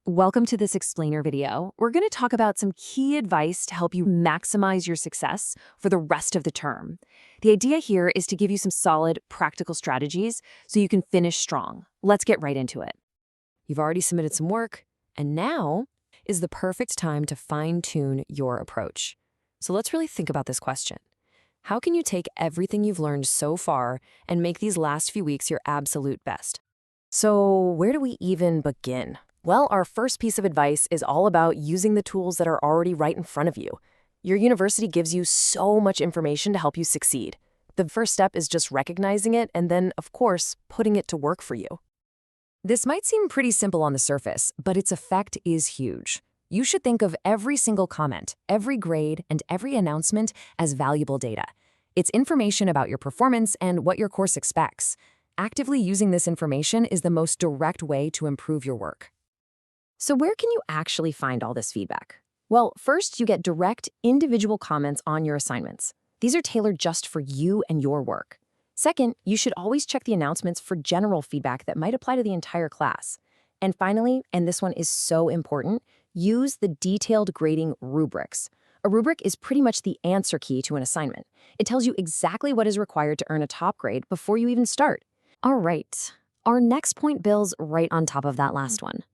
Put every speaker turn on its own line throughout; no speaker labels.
Welcome to this explainer video. We're going to talk about some key advice to help you maximize your success for the rest of the term. The idea here is to give you some solid, practical strategies so you can finish strong. Let's get right into it. You've already submitted some work, and now is the perfect time to fine-tune your approach. So let's really think about this question. How can you take everything you've learned so far and make these last few weeks your absolute best? So where do we even begin? Well, our first piece of advice is all about using the tools that are already right in front of you. Your university gives you so much information to help you succeed. The first step is just recognizing it and then, of course, putting it to work for you. This might seem pretty simple on the surface, but its effect is huge. You should think of every single comment, every grade, and every announcement as valuable data. It's information about your performance and what your course expects. Actively using this information is the most direct way to improve your work. So where can you actually find all this feedback? Well, first, you get direct, individual comments on your assignments. These are tailored just for you and your work. Second, you should always check the announcements for general feedback that might apply to the entire class. And finally, and this one is so important, use the detailed grading rubrics. A rubric is pretty much the answer key to an assignment. It tells you exactly what is required to earn a top grade before you even start. All right, our next point builds right on top of that last one.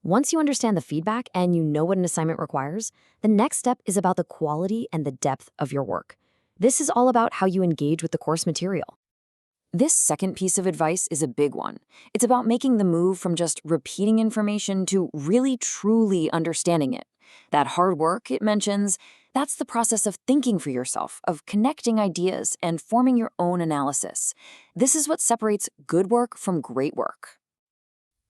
Once you understand the feedback and you know what an assignment requires, the next step is about the quality and the depth of your work. This is all about how you engage with the course material. This second piece of advice is a big one. It's about making the move from just repeating information to really truly understanding it. That hard work it mentions, that's the process of thinking for yourself, of connecting ideas and forming your own analysis. This is what separates good work from great work.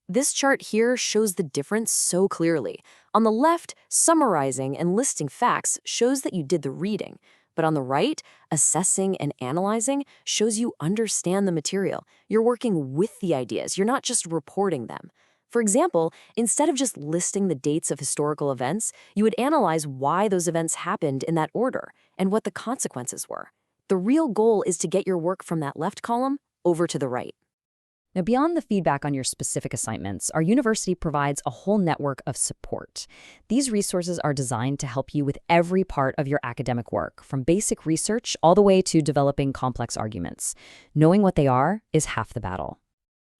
This chart here shows the difference so clearly. On the left, summarizing and listing facts shows that you did the reading. But on the right, assessing and analyzing shows you understand the material. You're working with the ideas. You're not just reporting them. For example, instead of just listing the dates of historical events, you would analyze why those events happened in that order and what the consequences were. The real goal is to get your work from that left column over to the right. Now, beyond the feedback on your specific assignments, our university provides a whole network of support. These resources are designed to help you with every part of your academic work, from basic research all the way to developing complex arguments. Knowing what they are is half the battle.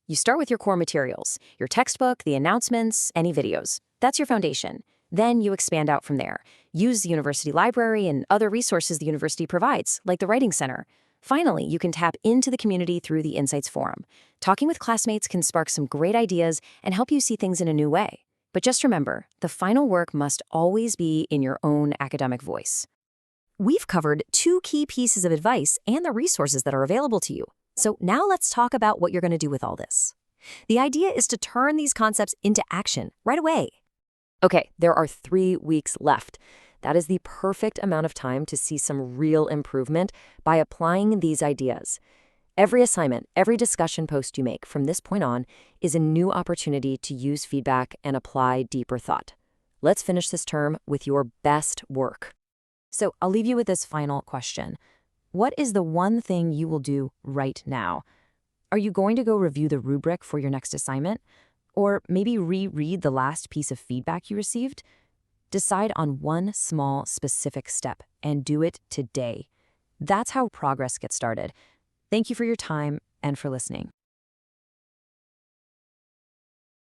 You start with your core materials, your textbook, the announcements, any videos. That's your foundation. Then you expand out from there. Use the university library and other resources the university provides, like the Writing Center. Finally, you can tap into the community through the Insights Forum. Talking with classmates can spark some great ideas and help you see things in a new way. But just remember, the final work must always be in your own academic voice. We've covered two key pieces of advice and the resources that are available to you. So now let's talk about what you're going to do with all this. The idea is to turn these concepts into action right away. Okay, there are 3 weeks left. That is the perfect amount of time to see some real improvement by applying these ideas. Every assignment, every discussion post you make from this point on is a new opportunity to use feedback and apply deeper thought. Let's finish this term with your best work. So I'll leave you with this final question. What is the one thing you will do right now? Are you going to go review the rubric for your next assignment? Or maybe reread the last piece of feedback you received? Decide on one small, specific step and do it today. That's how progress gets started. Thank you for your time and for listening.